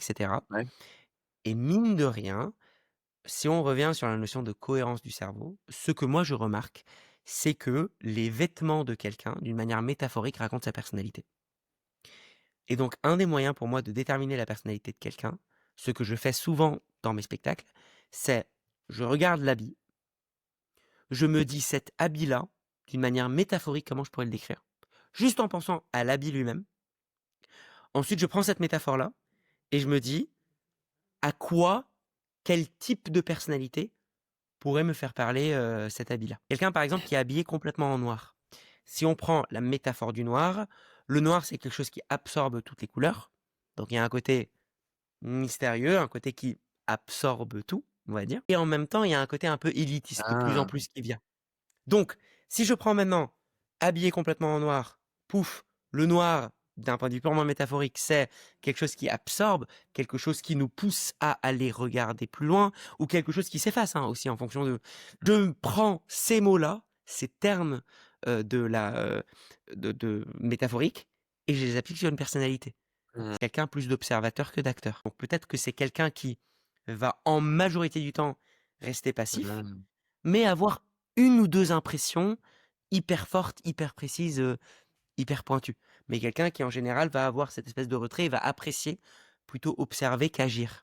cetera. Ouais. Et mine de rien, si on revient sur la notion de cohérence du cerveau, ce que moi je remarque, c'est que les vêtements de quelqu'un, d'une manière métaphorique, racontent sa personnalité. Et donc un des moyens pour moi de déterminer la personnalité de quelqu'un, ce que je fais souvent dans mes spectacles, c'est je regarde l'habit, je me dis cet habit-là, d'une manière métaphorique, comment je pourrais le décrire? Juste en pensant à l'habit lui-même. Ensuite, je prends cette métaphore-là et je me dis à quoi, quel type de personnalité pourrait me faire parler, cet habit-là. Quelqu'un, par exemple, qui est habillé complètement en noir. Si on prend la métaphore du noir, le noir, c'est quelque chose qui absorbe toutes les couleurs. Donc il y a un côté mystérieux, un côté qui absorbe tout, on va dire. Et en même temps, il y a un côté un peu élitiste de plus en Ah! plus qui vient. Donc, si je prends maintenant habillé complètement en noir, pouf, le noir, d'un point de vue purement métaphorique, c'est quelque chose qui absorbe, quelque chose qui nous pousse à aller regarder plus loin, ou quelque chose qui s'efface, hein, aussi en fonction de. Je prends ces mots-là, ces termes de métaphorique, et je les applique sur une personnalité. Mmh. C'est quelqu'un plus d'observateur que d'acteur. Donc peut-être que c'est quelqu'un qui va en majorité du temps rester passif, Mmh. mais avoir une ou 2 impressions hyper fortes, hyper précises, hyper pointues. Mais quelqu'un qui en général va avoir cette espèce de retrait et va apprécier plutôt observer qu'agir.